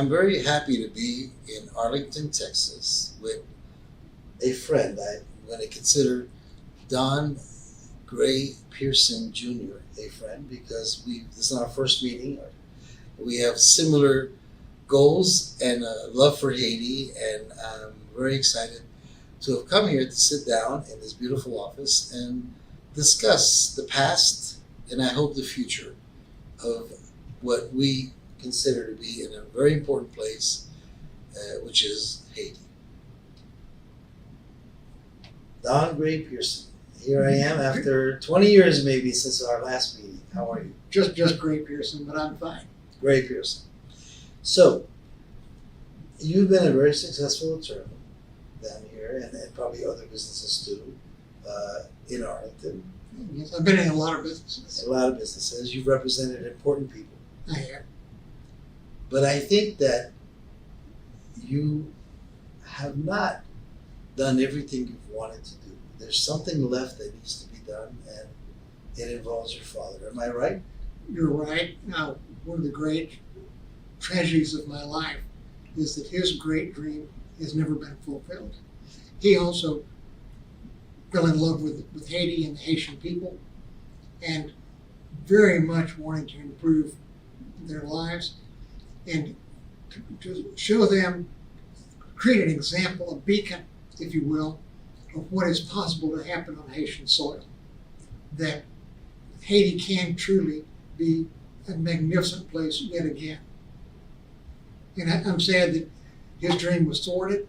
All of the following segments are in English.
I'm very happy to be in Arlington, Texas with a friend. I'm going to consider Don Grey Pierson Jr. a friend because this is our first meeting. We have similar goals and a love for Haiti, and I'm very excited to have come here to sit down in this beautiful office and discuss the past and I hope the future of what we consider to be in a very important place, which is Haiti. Don Grey Pierson. Here I am after 20 years maybe since our last meeting. How are you? Just Grey Pierson, but I'm fine. Grey Pierson. So, you've been a very successful attorney down here and probably other businesses too in Arlington. Yes, I've been in a lot of businesses. A lot of businesses. You've represented important people. I have. But I think that you have not done everything you've wanted to do. There's something left that needs to be done, and it involves your father. Am I right? You're right. Now, one of the great tragedies of my life is that his great dream has never been fulfilled. He also fell in love with Haiti and the Haitian people, and very much wanting to improve their lives and to show them, create an example, a beacon, if you will, of what is possible to happen on Haitian soil. That Haiti can truly be a magnificent place yet again. And I'm sad that his dream was thwarted.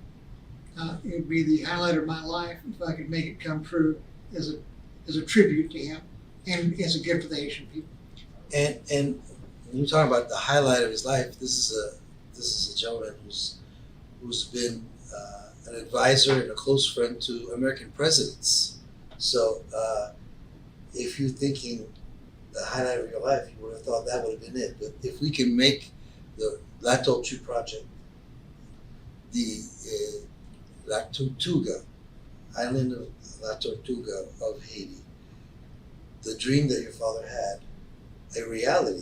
It would be the highlight of my life if I could make it come true as a tribute to him and as a gift to the Haitian people. And when you talk about the highlight of his life, this is a gentleman who's been an advisor and a close friend to American presidents. So if you're thinking the highlight of your life, you would have thought that would have been it. But if we can make the La Tortuga project, the La Tortuga Island of La Tortuga of Haiti, the dream that your father had, a reality,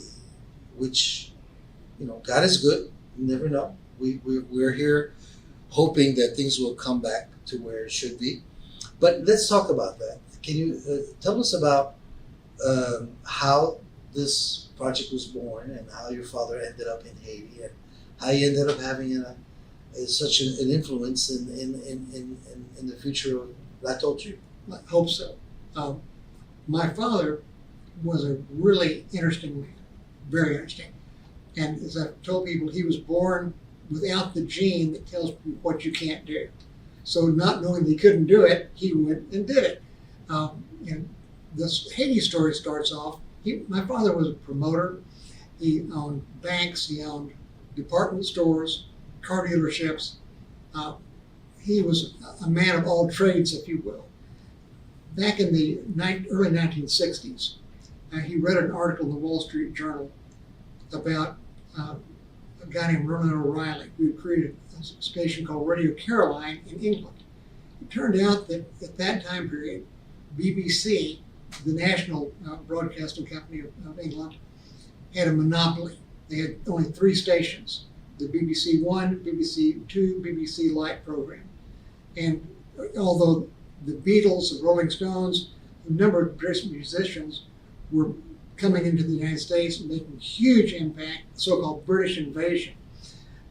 which, God is good. You never know. We're here hoping that things will come back to where it should be. But let's talk about that. Can you tell us about how this project was born and how your father ended up in Haiti and how you ended up having such an influence in the future of La Tortuga? I hope so. My father was a really interesting man, very interesting. And as I've told people, he was born without the gene that tells you what you can't do. So not knowing that he couldn't do it, he went and did it. And this Haiti story starts off, my father was a promoter. He owned banks, he owned department stores, car dealerships. He was a man of all trades, if you will. Back in the early 1960s, he read an article in the Wall Street Journal about a guy named Ronan O'Reilly, who had created a station called Radio Caroline in England. It turned out that at that time period, BBC, the national broadcasting company of England, had a monopoly. They had only 3 stations, the BBC One, BBC Two, BBC Light program. And although the Beatles, the Rolling Stones, a number of British musicians were coming into the United States and making huge impact, the so-called British invasion,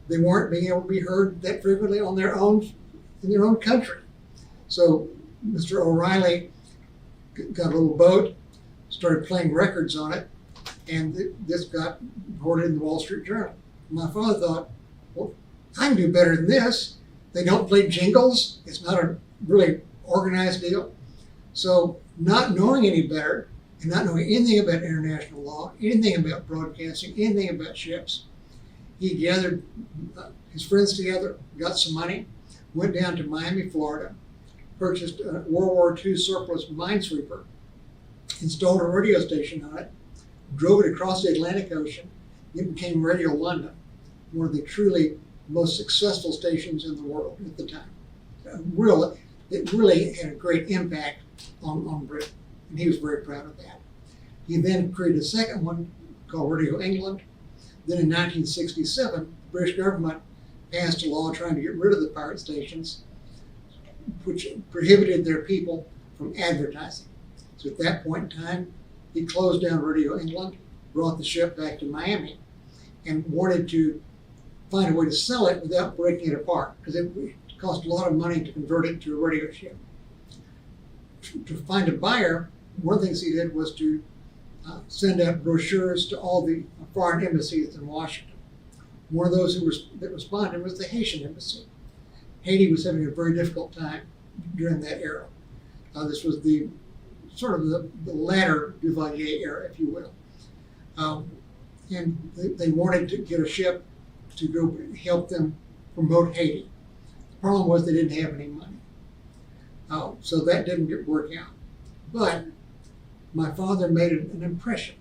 they weren't being able to be heard that frequently in their own country. So Mr. O'Reilly got a little boat, started playing records on it, and this got reported in the Wall Street Journal. My father thought, well, I can do better than this. They don't play jingles. It's not a really organized deal. So not knowing any better and not knowing anything about international law, anything about broadcasting, anything about ships, he gathered his friends together, got some money, went down to Miami, Florida, purchased a World War II surplus minesweeper, installed a radio station on it, drove it across the Atlantic Ocean. It became Radio London, one of the truly most successful stations in the world at the time. It really had a great impact on Britain, and he was very proud of that. He then created a second one called Radio England. Then in 1967, British government passed a law trying to get rid of the pirate stations, which prohibited their people from advertising. So at that point in time, he closed down Radio England, brought the ship back to Miami, and wanted to find a way to sell it without breaking it apart, because it cost a lot of money to convert it to a radio ship. To find a buyer, one of the things he did was to send out brochures to all the foreign embassies in Washington. One of those that responded was the Haitian embassy. Haiti was having a very difficult time during that era. This was the sort of the latter Duvalier era, if you will. And they wanted to get a ship to go help them promote Haiti. The problem was they didn't have any money. So that didn't work out. But my father made an impression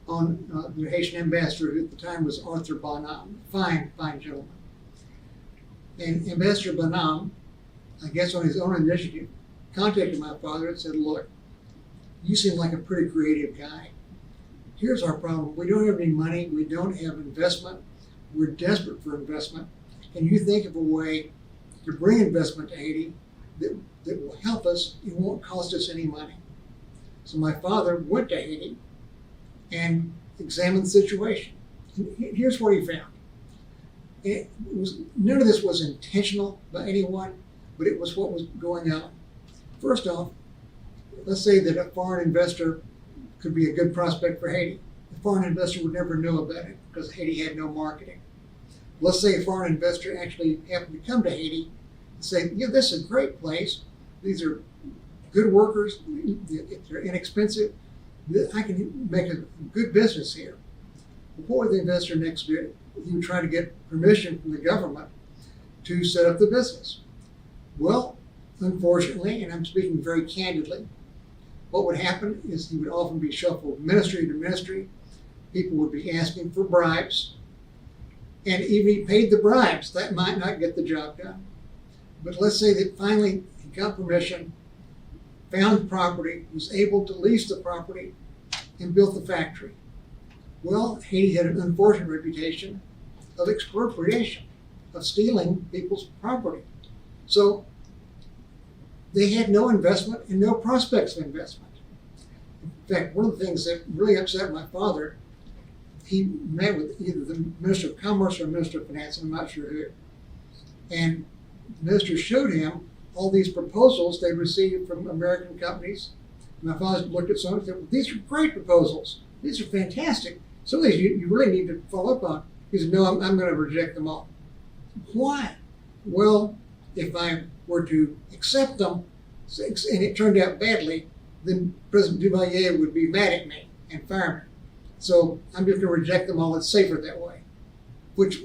on the Haitian ambassador, who at the time was Arthur Bonham, fine gentleman. And Ambassador Bonham, I guess on his own initiative, contacted my father and said, look, you seem like a pretty creative guy. Here's our problem. We don't have any money. We don't have investment. We're desperate for investment. Can you think of a way to bring investment to Haiti that will help us? It won't cost us any money. So my father went to Haiti and examined the situation. And here's what he found. None of this was intentional by anyone, but it was what was going on. First off, let's say that a foreign investor could be a good prospect for Haiti. The foreign investor would never know about it because Haiti had no marketing. Let's say a foreign investor actually happened to come to Haiti and say, yeah, this is a great place. These are good workers. They're inexpensive. I can make a good business here. What would the investor next do? He would try to get permission from the government to set up the business. Well, unfortunately, and I'm speaking very candidly, what would happen is he would often be shuffled ministry to ministry. People would be asking for bribes. And even if he paid the bribes, that might not get the job done. But let's say that finally he got permission, found property, was able to lease the property, and built the factory. Well, Haiti had an unfortunate reputation of expropriation, of stealing people's property. So they had no investment and no prospects of investment. In fact, one of the things that really upset my father, he met with either the Minister of Commerce or Minister of Finance, I'm not sure who. And the minister showed him all these proposals they received from American companies. And my father looked at some and said, well, these are great proposals. These are fantastic. Some of these you really need to follow up on. He said, no, I'm going to reject them all. Why? Well, if I were to accept them and it turned out badly, then President Duvalier would be mad at me and fire me. So I'm just going to reject them all. It's safer that way, which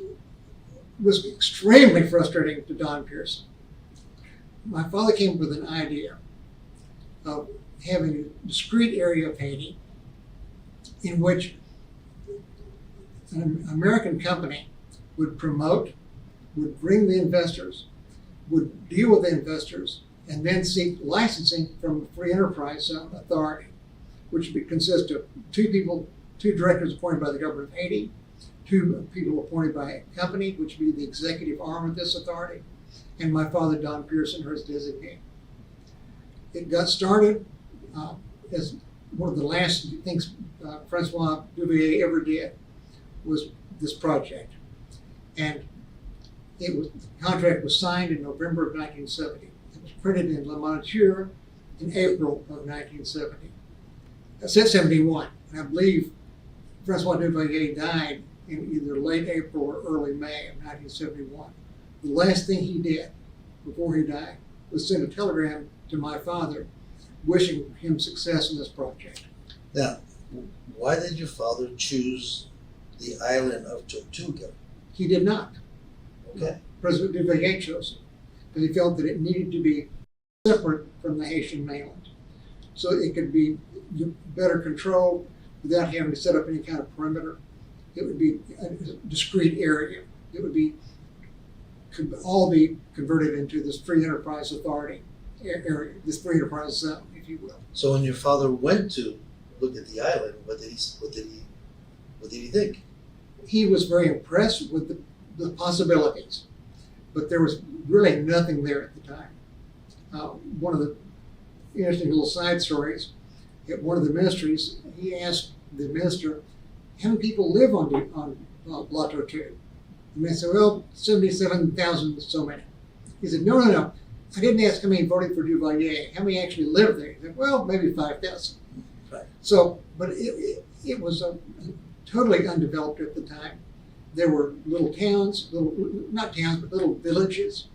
was extremely frustrating to Don Pierson. My father came up with an idea of having a discrete area of Haiti in which an American company would promote, would bring the investors, would deal with the investors, and then seek licensing from the Free Enterprise Zone Authority, which would consist of two directors appointed by the government of Haiti, two people appointed by a company, which would be the executive arm of this authority, and my father, Don Pierson, her designee. It got started as one of the last things Francois Duvalier ever did was this project. And the contract was signed in November of 1970. It was printed in Le Moniteur in April of 1970. It said 71, and I believe Francois Duvalier died in either late April or early May of 1971. The last thing he did before he died was send a telegram to my father wishing him success in this project. Now, why did your father choose the island of Tortuga? He did not. Okay. President Duvalier chose it because he felt that it needed to be separate from the Haitian mainland, so it could be better controlled without having to set up any kind of perimeter. It would be a discrete area. It would could all be converted into this Free Enterprise Authority area, this Free Enterprise Zone, if you will. So when your father went to look at the island, what did he think? He was very impressed with the possibilities, but there was really nothing there at the time. One of the interesting little side stories, at one of the ministries, he asked the minister, how many people live on La Tortuga? And they said, well, 77,000 so many. He said, no. I didn't ask how many voted for Duvalier. How many actually live there? He said, well, maybe 5,000. Right. So, but it was totally undeveloped at the time. There were little towns, not towns, but little villages.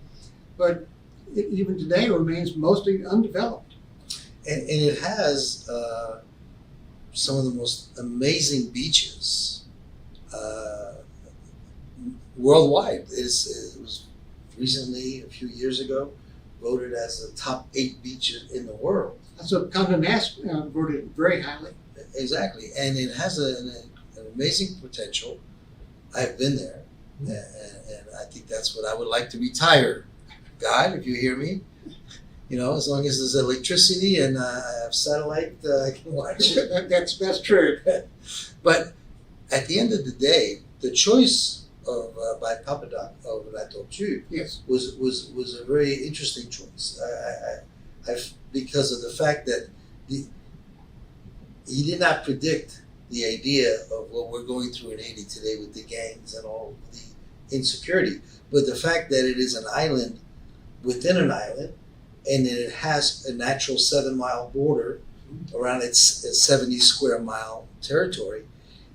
But it even today remains mostly undeveloped. And it has some of the most amazing beaches worldwide. It was recently, a few years ago, voted as the top 8 beaches in the world. So Condé Nast voted very highly. Exactly, and it has an amazing potential. I've been there, and I think that's what I would like to retire. God, if you hear me, as long as there's electricity and I have satellite, I can watch it. That's true. But at the end of the day, the choice of by Papadoc of La Tortue Yes. was a very interesting choice. Because of the fact that he did not predict the idea of what we're going through in Haiti today with the gangs and all the insecurity, but the fact that it is an island within an island, and that it has a natural 7-mile border around its 70 square mile territory,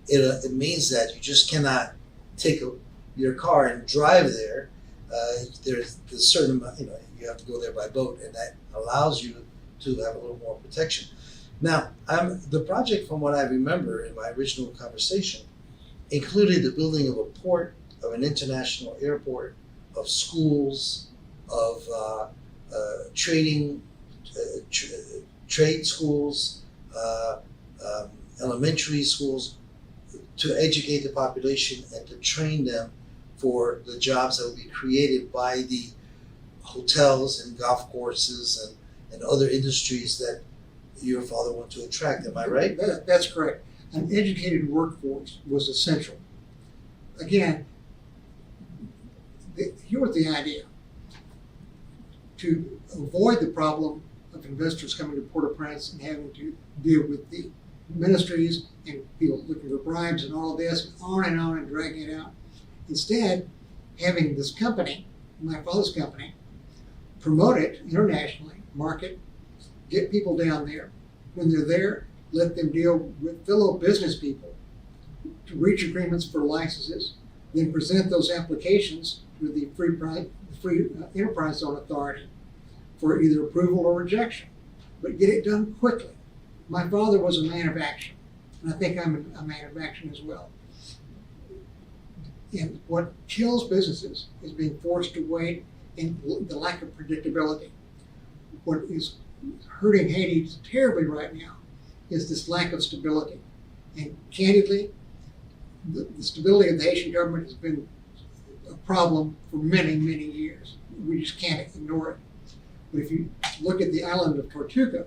it means that you just cannot take your car and drive there. There's a certain amount, you have to go there by boat, and that allows you to have a little more protection. Now, the project, from what I remember in my original conversation, included the building of a port, of an international airport, of schools, of trading, trade schools, elementary schools, to educate the population and to train them for the jobs that will be created by the hotels and golf courses and other industries that your father wanted to attract. Am I right? That's correct. An educated workforce was essential. Again, here was the idea. To avoid the problem of investors coming to Port-au-Prince and having to deal with the ministries and people looking for bribes and all of this, and on and dragging it out. Instead, having this company, my father's company, promote it internationally, market, get people down there. When they're there, let them deal with fellow business people to reach agreements for licenses, then present those applications to the Free Enterprise Zone Authority for either approval or rejection, but get it done quickly. My father was a man of action, and I think I'm a man of action as well. And what kills businesses is being forced to wait and the lack of predictability. What is hurting Haiti terribly right now is this lack of stability. And candidly, the stability of the Haitian government has been a problem for many, many years. We just can't ignore it. But if you look at the island of Tortuga,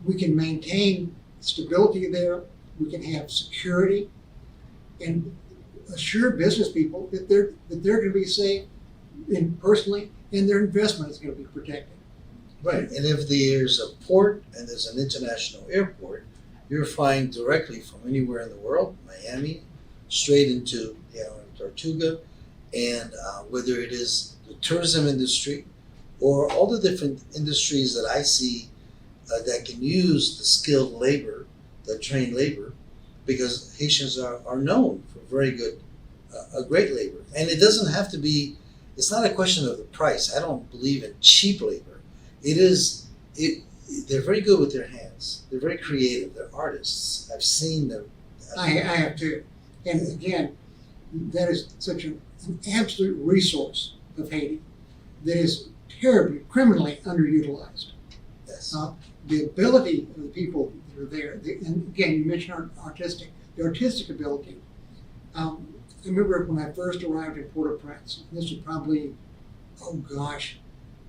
we can maintain stability there, we can have security, and assure business people that they're going to be safe personally, and their investment is going to be protected. Right, and if there's a port and there's an international airport, you're flying directly from anywhere in the world, Miami, straight into the island of Tortuga, and whether it is the tourism industry or all the different industries that I see that can use the skilled labor, the trained labor, because Haitians are known for very good, a great labor. And it doesn't have to be, it's not a question of the price. I don't believe in cheap labor. They're very good with their hands. They're very creative. They're artists. I've seen them. I have too. And again, that is such an absolute resource of Haiti that is terribly, criminally underutilized. Yes. The ability of the people that are there, and again, you mentioned the artistic ability. I remember when I first arrived in Port-au-Prince, this was probably,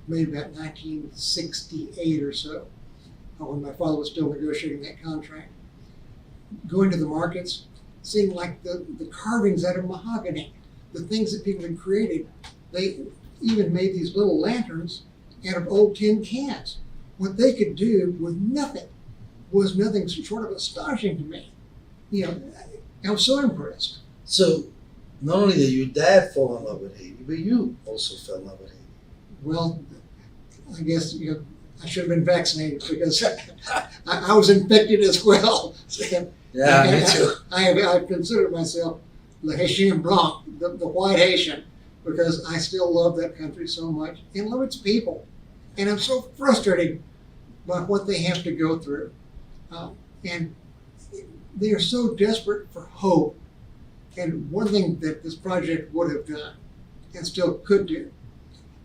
maybe about 1968 or so, when my father was still negotiating that contract. Going to the markets, seeing like the carvings out of mahogany the things that people had created. They even made these little lanterns out of old tin cans. What they could do with nothing was nothing short of astonishing to me. You know, I was so impressed. So not only did your dad fall in love with Haiti, but you also fell in love with Haiti. Well, I guess I should have been vaccinated because I was infected as well. Yeah, me too. I consider myself the Haitian Blanc, the white Haitian, because I still love that country so much and love its people. And I'm so frustrated by what they have to go through. And they are so desperate for hope. And one thing that this project would have done, and still could do,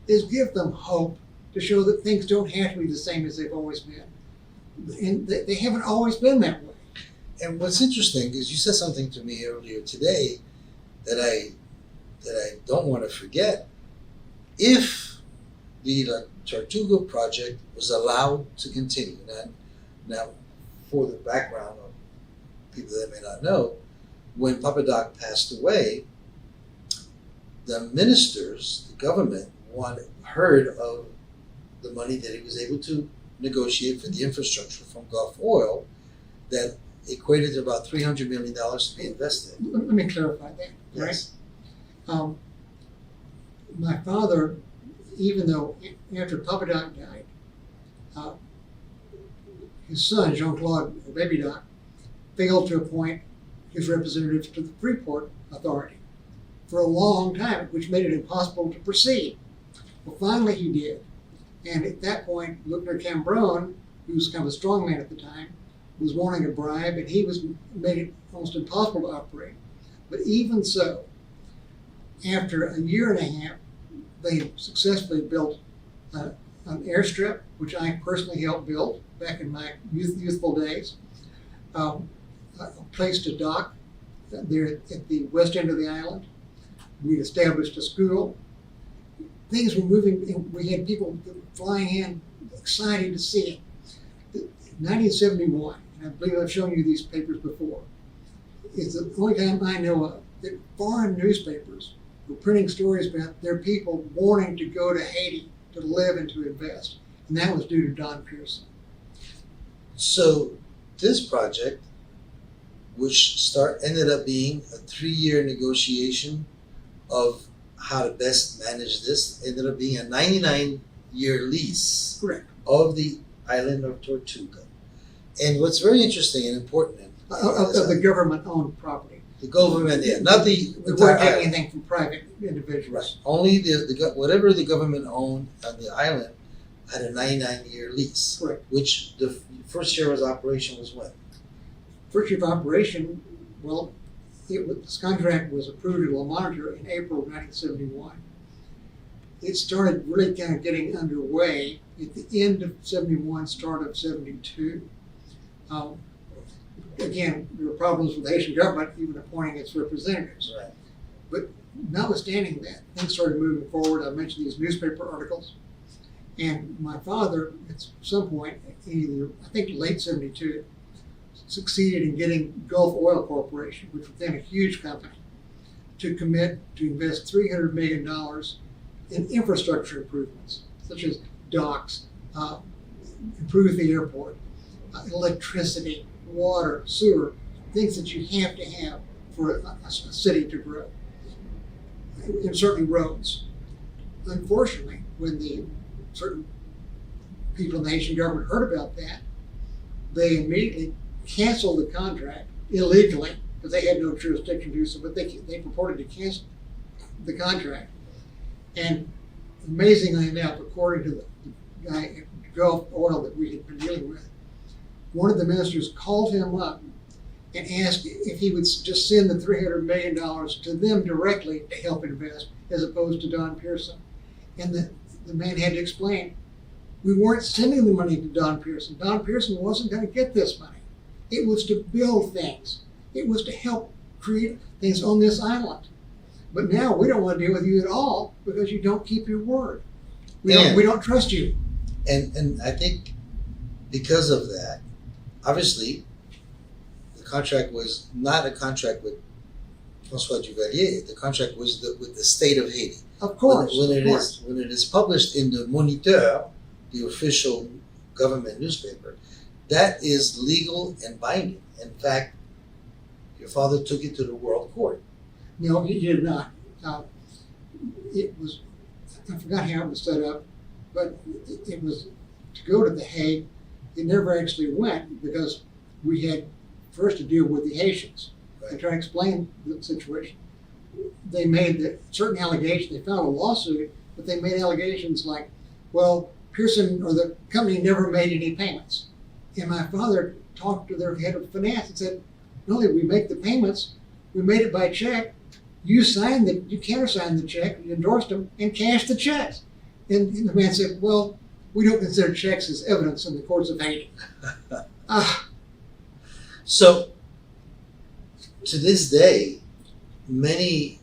is give them hope to show that things don't have to be the same as they've always been. And they haven't always been that way. And what's interesting is you said something to me earlier today that I don't want to forget. If the Tortuga project was allowed to continue, now for the background of people that may not know, when Papa Doc passed away, the ministers, the government, heard of the money that he was able to negotiate for the infrastructure from Gulf Oil that equated to about $300 million to be invested. Let me clarify that. Yes. Right? My father, even though after Papa Doc died, his son, Jean-Claude, or Baby Doc, failed to appoint his representatives to the Freeport Authority for a long time, which made it impossible to proceed. Well, finally he did. And at that point, Lieutenant Cambron, who was kind of a strongman at the time, was wanting a bribe, and he made it almost impossible to operate. But even so, after a year and a half, they successfully built an airstrip, which I personally helped build back in my youthful days, a place to dock there at the west end of the island. We established a school. Things were moving. We had people flying in, excited to see it. 1971, and I believe I've shown you these papers before, is the only time I know of that foreign newspapers were printing stories about their people wanting to go to Haiti to live and to invest. And that was due to Don Pierson. So this project, which ended up being a 3-year negotiation of how to best manage this, ended up being a 99-year lease. Correct. Of the island of Tortuga. And what's very interesting and important Of the government-owned property. the government, not the We entire weren't getting island. anything from private individuals. Right. Only whatever the government owned on the island had a 99-year lease. Correct. Which the first year of operation was when? First year of operation, well, this contract was approved at La Monitor in April of 1971. It started really kind of getting underway at the end of 71, start of 72. Again, there were problems with the Haitian government even appointing its representatives. Right. But notwithstanding that, things started moving forward. I mentioned these newspaper articles. And my father, at some point, either, I think late 72, succeeded in getting Gulf Oil Corporation, which was then a huge company, to commit to invest $300 million in infrastructure improvements, such as docks, improve the airport, electricity, water, sewer, things that you have to have for a city to grow, and certainly roads. Unfortunately, when the certain people in the Haitian government heard about that, they immediately canceled the contract illegally because they had no jurisdiction to do so, but they purported to cancel the contract. And amazingly enough, according to the guy at Gulf Oil that we had been dealing with, one of the ministers called him up and asked if he would just send the $300 million to them directly to help invest, as opposed to Don Pierson. And the man had to explain, we weren't sending the money to Don Pierson. Don Pierson wasn't going to get this money. It was to build things. It was to help create things on this island. But now we don't want to deal with you at all because you don't keep your word. We don't trust you. And I think because of that, obviously, the contract was not a contract with François Duvalier, the contract was with the state of Haiti. Of course. When of course. when it is published in the Moniteur, the official government newspaper, that is legal and binding. In fact, your father took it to the World Court. No, he did not. It was, I forgot how it was set up, but it was to go to The Hague. It never actually went because we had first to deal with the Haitians and try to explain the situation. They made certain allegations. They filed a lawsuit, but they made allegations like, well, Pierson or the company never made any payments. And my father talked to their head of finance and said, no, we make the payments. We made it by check. You countersigned the check, you endorsed them, and cashed the checks. And the man said, well, we don't consider checks as evidence in the courts of Haiti. So, to this day, 99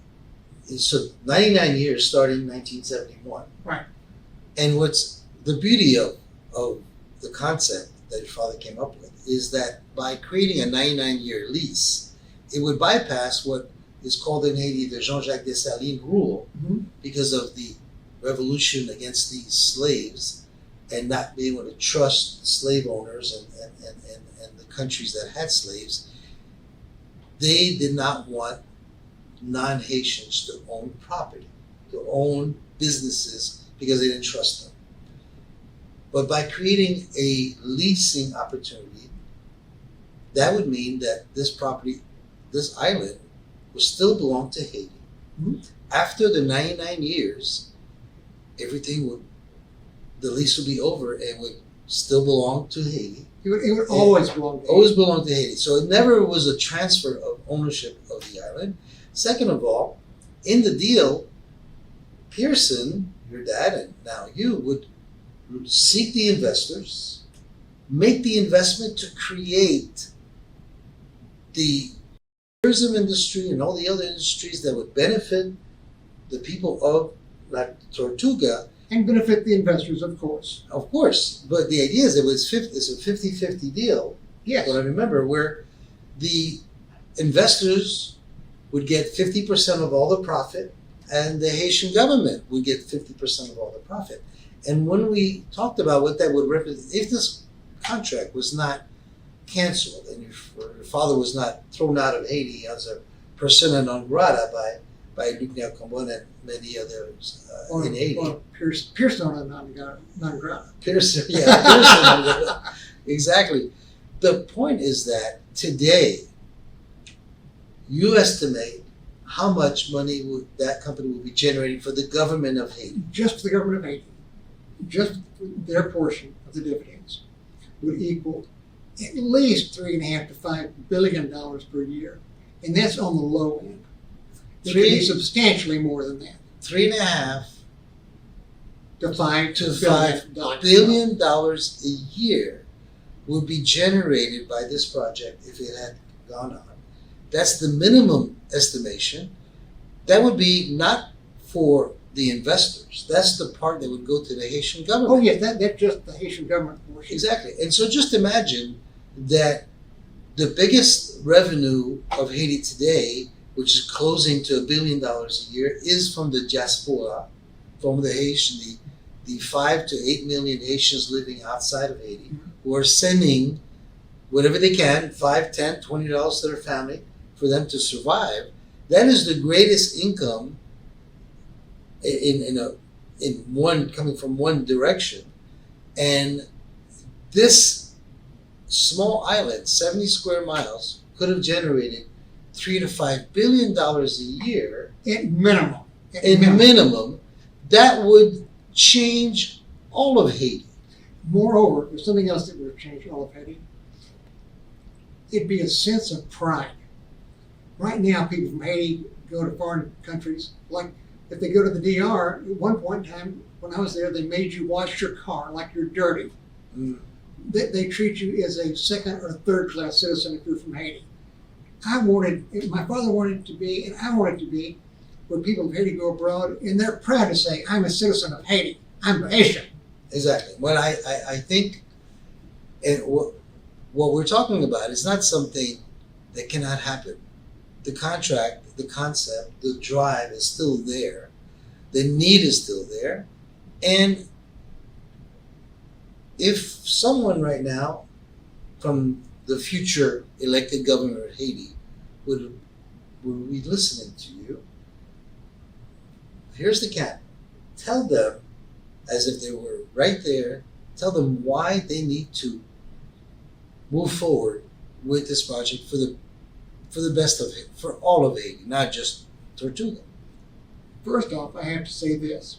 years starting in 1971. Right. And what's the beauty of the concept that your father came up with is that by creating a 99-year lease, it would bypass what is called in Haiti the Jean-Jacques Dessalines rule, because of the revolution against these slaves and not being able to trust slave owners and the countries that had slaves. They did not want non-Haitians to own property, to own businesses, because they didn't trust them. But by creating a leasing opportunity, that would mean that this property, this island, would still belong to Haiti. After the 99 years, the lease would be over and would still belong to Haiti. It would always belong to Haiti. Always belong to Haiti. So it never was a transfer of ownership of the island. Second of all, in the deal, Pierson, your dad, and now you, would seek the investors, make the investment to create the tourism industry and all the other industries that would benefit the people of La Tortuga. And benefit the investors, of course. Of course. But the idea is it's a 50-50 deal. Yes. But I remember where the investors would get 50% of all the profit and the Haitian government would get 50% of all the profit. And when we talked about what that would represent, if this contract was not canceled and your father was not thrown out of Haiti as a persona non grata by Luc Combon and many others in Haiti. Or Pierson non grata. Pierson, Pierson. Exactly. The point is that today, you estimate how much money that company will be generating for the government of Haiti. Just the government of Haiti, just their portion of the dividends would equal at least $3.5 to $5 billion per year, and that's on the low end. It could be substantially more than that. $3.5 to $5 billion a year would be generated by this project if it had gone on. That's the minimum estimation. That would be not for the investors. That's the part that would go to the Haitian government. Oh, yeah, that's just the Haitian government portion. Exactly. And so just imagine that the biggest revenue of Haiti today, which is closing to $1 billion a year, is from the diaspora, from the Haitian, the 5 to 8 million Haitians living outside of Haiti, who are sending whatever they can, $5, $10, $20 to their family for them to survive. That is the greatest income in one coming from one direction. And this small island, 70 square miles, could have generated $3 to $5 billion a year at minimum. Minimum, that would change all of Haiti. Moreover, there's something else that would have changed all of Haiti. It'd be a sense of pride. Right now, people from Haiti go to foreign countries. Like if they go to the DR, at one point in time, when I was there, they made you wash your car like you're dirty. They treat you as a second or third class citizen if you're from Haiti. My father wanted it to be, and I wanted it to be, where people from Haiti go abroad and they're proud to say, I'm a citizen of Haiti. I'm Haitian. Exactly. Well, I think what we're talking about is not something that cannot happen. the contract, the concept, the drive is still there. The need is still there. And if someone right now from the future elected government of Haiti would be listening to you, here's the cap. Tell them, as if they were right there, tell them why they need to move forward with this project for the best of it, for all of Haiti, not just Tortuga. First off, I have to say this.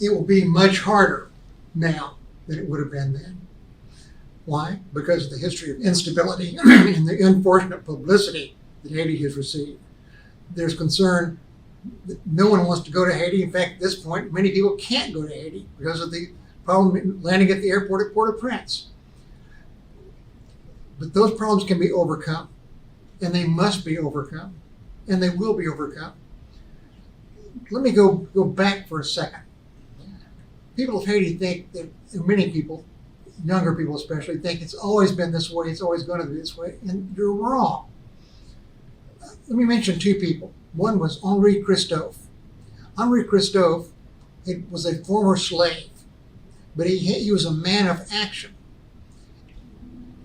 It will be much harder now than it would have been then. Why? Because of the history of instability and the unfortunate publicity that Haiti has received. There's concern that no one wants to go to Haiti. In fact, at this point, many people can't go to Haiti because of the problem landing at the airport at Port-au-Prince. But those problems can be overcome, and they must be overcome, and they will be overcome. Let me go back for a second. People of Haiti think that, and many people, younger people especially, think it's always been this way, it's always going to be this way, and you're wrong. Let me mention two people. One was Henri Christophe. Henri Christophe was a former slave, but he was a man of action.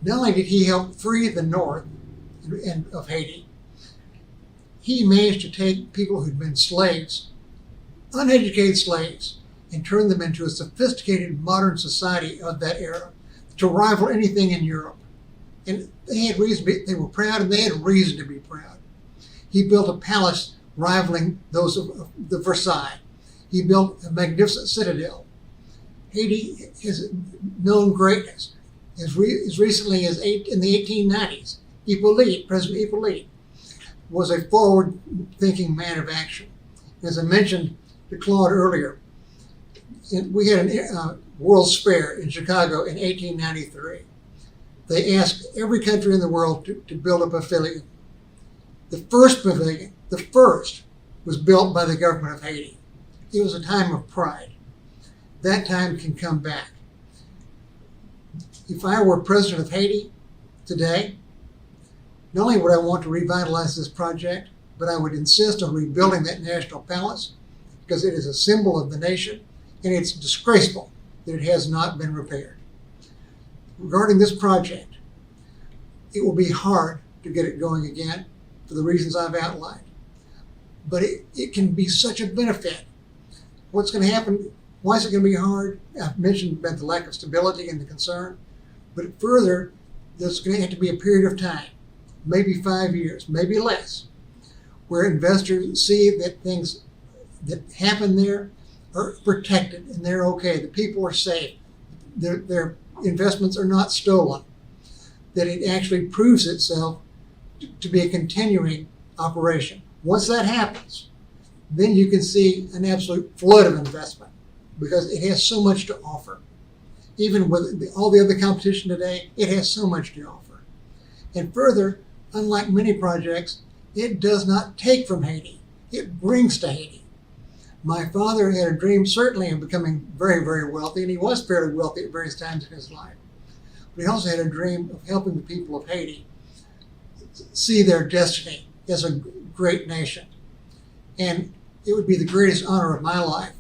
Not only did he help free the north of Haiti, he managed to take people who'd been slaves, uneducated slaves, and turn them into a sophisticated modern society of that era to rival anything in Europe. And they had reason to be, they were proud, and they had reason to be proud. He built a palace rivaling those of the Versailles. He built a magnificent citadel. Haiti has known greatness. As recently as in the 1890s, President Hippolyte, was a forward-thinking man of action. As I mentioned to Claude earlier, we had a World's Fair in Chicago in 1893. They asked every country in the world to build a pavilion. The first pavilion, was built by the government of Haiti. It was a time of pride. That time can come back. If I were president of Haiti today, not only would I want to revitalize this project, but I would insist on rebuilding that national palace because it is a symbol of the nation, and it's disgraceful that it has not been repaired. Regarding this project, it will be hard to get it going again for the reasons I've outlined, but it can be such a benefit. What's going to happen? Why is it going to be hard? I've mentioned about the lack of stability and the concern, but further, there's going to have to be a period of time, maybe 5 years, maybe less, where investors see that things that happen there are protected and they're okay. The people are safe. Their investments are not stolen. That it actually proves itself to be a continuing operation. Once that happens, then you can see an absolute flood of investment because it has so much to offer. Even with all the other competition today, it has so much to offer. And further, unlike many projects, it does not take from Haiti. It brings to Haiti. My father had a dream, certainly, of becoming very, very wealthy, and he was fairly wealthy at various times in his life. But he also had a dream of helping the people of Haiti see their destiny as a great nation. And it would be the greatest honor of my life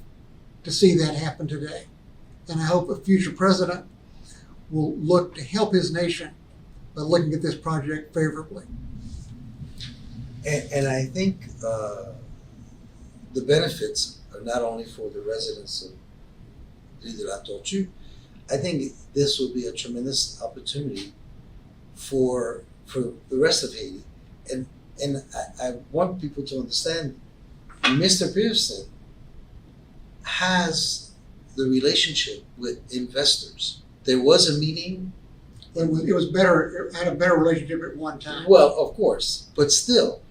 to see that happen today. And I hope a future president will look to help his nation by looking at this project favorably. And I think the benefits are not only for the residents of L'Île de la Tortue. I think this will be a tremendous opportunity for the rest of Haiti. And I want people to understand Mr. Pierson has the relationship with investors. There was a meeting. It was better. It had a better relationship at one time. Well, of course, but still,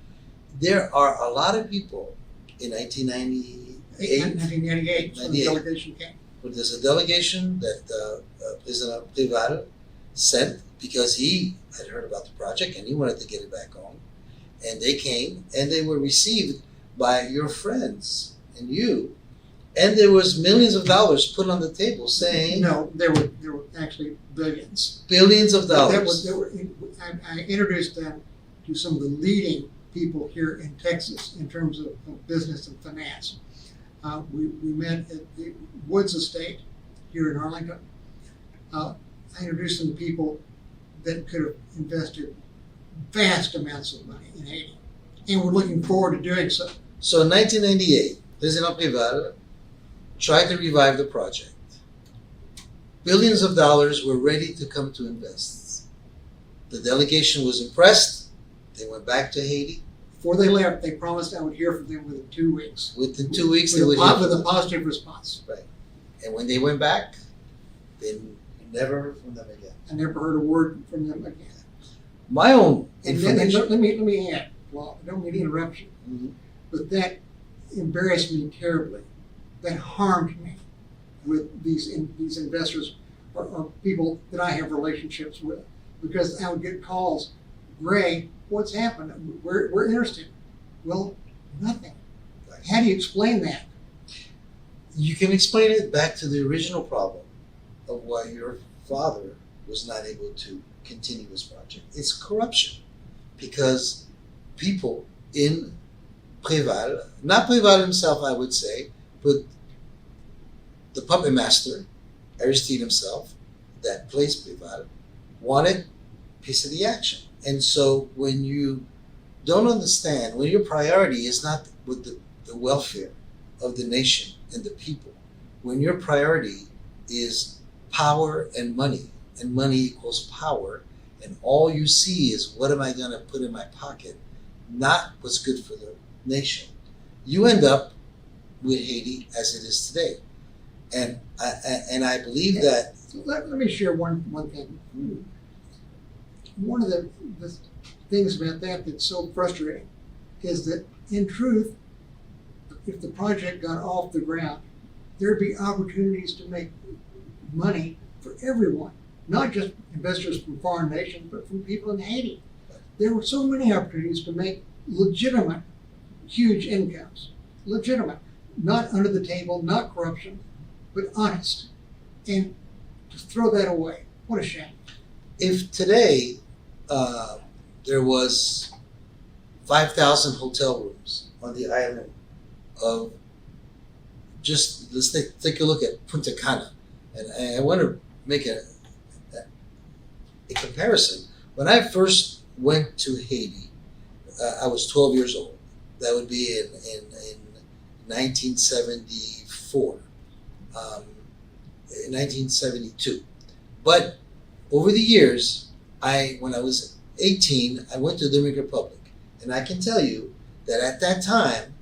there are a lot of people in 1998 when the delegation came. But there's a delegation that President Prival sent because he had heard about the project and he wanted to get it back on. And they came and they were received by your friends and you. And there was millions of dollars put on the table saying... No, there were actually billions. Billions of dollars. I introduced them to some of the leading people here in Texas in terms of business and finance. We met at the Woods Estate here in Arlington. I introduced them to people that could have invested vast amounts of money in Haiti, and we're looking forward to doing so. So in 1998, President Prival tried to revive the project. Billions of dollars were ready to come to invest. The delegation was impressed. They went back to Haiti. Before they left, they promised I would hear from them within 2 weeks. Within 2 weeks, With they would with a positive response. Right. And when they went back, you never heard from them again. I never heard a word from them again. My own And then, information. let me add, well, I don't mean to interrupt you, Mhm. but that embarrassed me terribly. That harmed me with these investors or people that I have relationships with, because I would get calls, Grey, what's happened? We're interested. Well, nothing. Right. How do you explain that? You can explain it back to the original problem of why your father was not able to continue his project. It's corruption, because people in Prival, not Prival himself, I would say, but the puppet master, Aristide himself, that plays Prival, wanted a piece of the action. And so when you don't understand, when your priority is not with the welfare of the nation and the people, when your priority is power and money equals power, and all you see is what am I going to put in my pocket, not what's good for the nation, you end up with Haiti as it is today. And I believe that. Let me share one thing. One of the things about that that's so frustrating is that, in truth, if the project got off the ground, there'd be opportunities to make money for everyone, not just investors from foreign nations, but from people in Haiti. There were so many opportunities to make legitimate, huge incomes. Legitimate. Not under the table, not corruption, but honest. And to throw that away, what a shame. If today there was 5,000 hotel rooms on the island of, just let's take a look at Punta Cana, and I want to make a comparison. When I first went to Haiti, I was 12 years old. That would be in 1974, in 1972. But over the years, when I was 18, I went to the Dominican Republic, and I can tell you that at that time,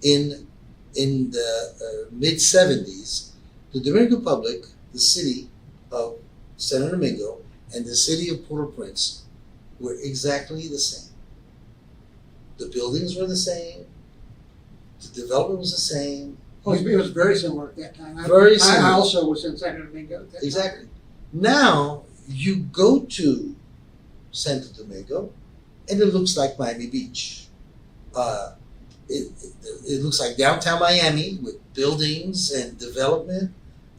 in the mid 70s, the Dominican Republic, the city of Santo Domingo, and the city of Port-au-Prince were exactly the same. The buildings were the same. The development was the same. Oh, it was very similar at that time. Very similar. I also was in Santo Domingo at that time. Exactly. Now you go to Santo Domingo, and it looks like Miami Beach. It looks like downtown Miami with buildings and development,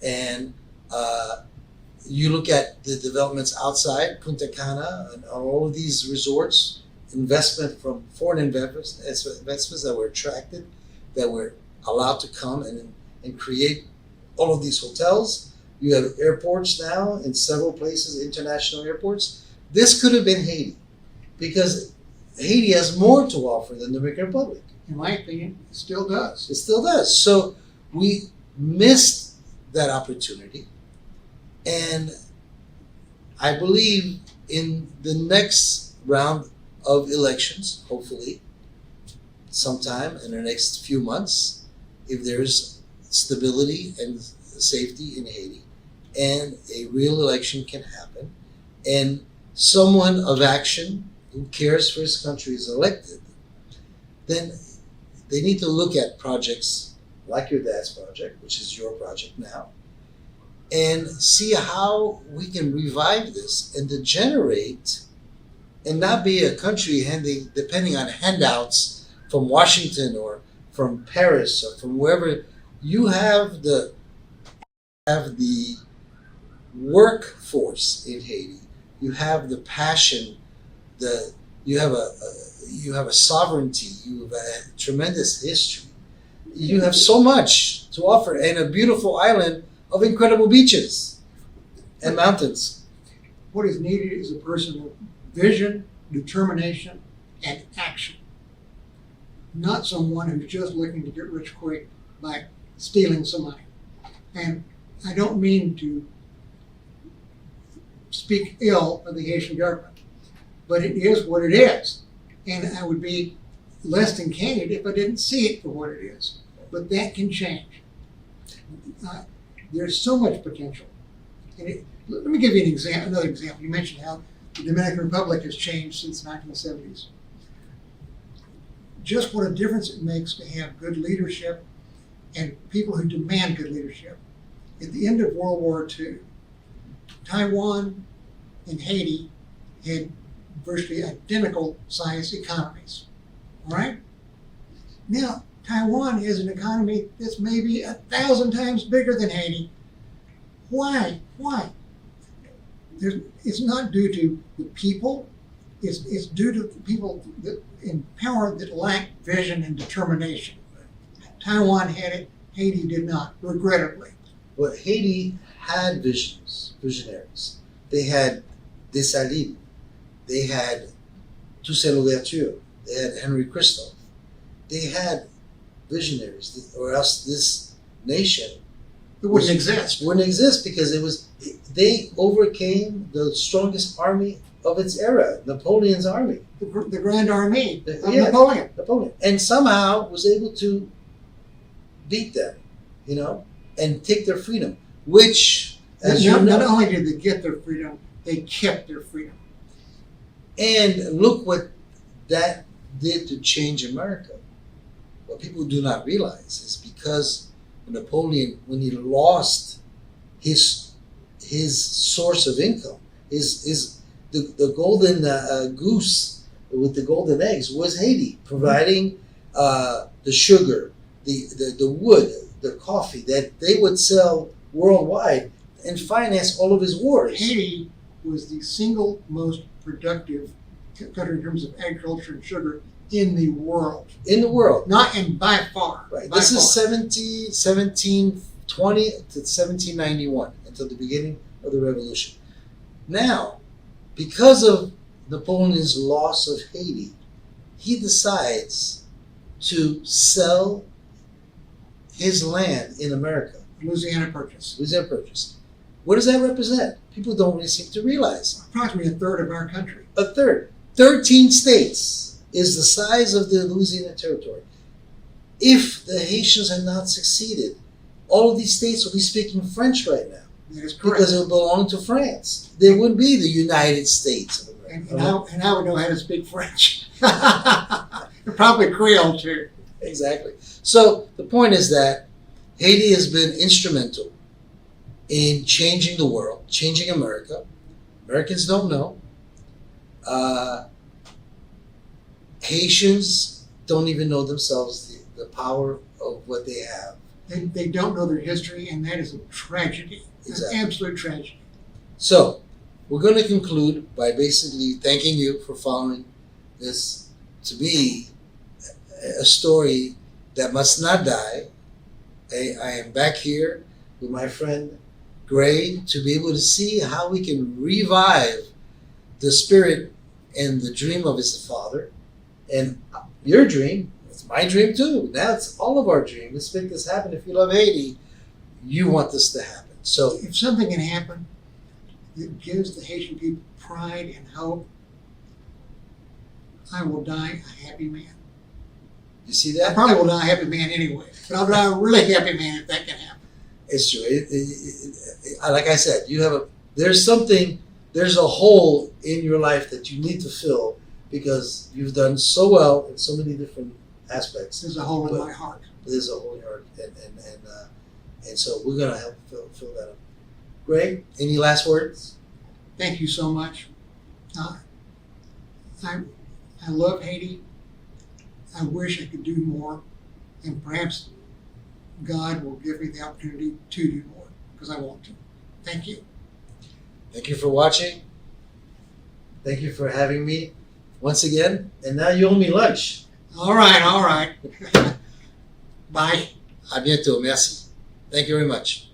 and you look at the developments outside Punta Cana and all of these resorts, investment from foreign investments that were attracted, that were allowed to come and create all of these hotels. You have airports now in several places, international airports. This could have been Haiti, because Haiti has more to offer than the Dominican Republic. In my opinion, it still does. It still does. So we missed that opportunity. And I believe in the next round of elections, hopefully, sometime in the next few months, if there's stability and safety in Haiti, and a real election can happen, and someone of action who cares for his country is elected, then they need to look at projects like your dad's project, which is your project now, and see how we can revive this and to generate, and not be a country depending on handouts from Washington or from Paris or from wherever. You have the workforce in Haiti. You have the passion, the you have a sovereignty. You have a tremendous history. You have so much to offer, and a beautiful island of incredible beaches and mountains. What is needed is a person of vision, determination, and action. Not someone who's just looking to get rich quick by stealing some money. And I don't mean to speak ill of the Haitian government, but it is what it is. And I would be less than candid if I didn't see it for what it is. But that can change. There's so much potential. And let me give you another example. You mentioned how the Dominican Republic has changed since the 1970s. Just what a difference it makes to have good leadership and people who demand good leadership. At the end of World War II, Taiwan and Haiti had virtually identical sized economies. All right? Now, Taiwan is an economy that's maybe 1,000 times bigger than Haiti. Why? It's not due to the people. It's due to the people that in power that lack vision and determination. Taiwan had it. Haiti did not, regrettably. Well, Haiti had visionaries. They had Dessalines. They had Toussaint Louverture. They had Henry Christophe. They had visionaries, or else this nation It wouldn't exist. Wouldn't exist because they overcame the strongest army of its era, Napoleon's army. The Grand Army of Yeah. Napoleon. And somehow was able to beat them, and take their freedom, which, as Not only did they get their freedom, they kept their freedom. And look what that did to change America. What people do not realize is because Napoleon, when he lost his source of income, the golden goose with the golden eggs was Haiti, providing the sugar, the wood, the coffee that they would sell worldwide and finance all of his wars. Haiti was the single most productive country in terms of agriculture and sugar in the world. In the world. By far. Right. By This far. is 1720 to 1791, until the beginning of the revolution. Now, because of Napoleon's loss of Haiti, he decides to sell his land in America. Louisiana Purchase. Louisiana Purchase. What does that represent? People don't really seem to realize. Approximately a third of our country. A third. 13 states is the size of the Louisiana Territory. If the Haitians had not succeeded, all of these states would be speaking French right now. That is correct. Because it would belong to France. They wouldn't be the United States of America. And I would know how to speak French. Probably Creole too. Exactly. So the point is that Haiti has been instrumental in changing the world, changing America. Americans don't know. Haitians don't even know themselves the power of what they have. They don't know their history, and that is a tragedy. Exactly. An absolute tragedy. So we're going to conclude by basically thanking you for following this, to me, a story that must not die. I am back here with my friend Grey to be able to see how we can revive the spirit and the dream of his father. And your dream, it's my dream too. Now it's all of our dream. Let's make this happen. If you love Haiti, you want this to happen. So If something can happen that gives the Haitian people pride and hope, I will die a happy man. you see I that? probably will die a happy man anyway, but I'll die a really happy man if that can happen. It's true. Like I said, there's a hole in your life that you need to fill because you've done so well in so many different aspects. There's a hole in my heart. There's a hole in your heart, and so we're gonna help fill that up. Greg, any last words? Thank you so much. I love Haiti. I wish I could do more, and perhaps God will give me the opportunity to do more because I want to. Thank you. Thank you for watching. Thank you for having me once again, and now you owe me lunch. All right, all right. Bye. À bientôt. Merci. Thank you very much.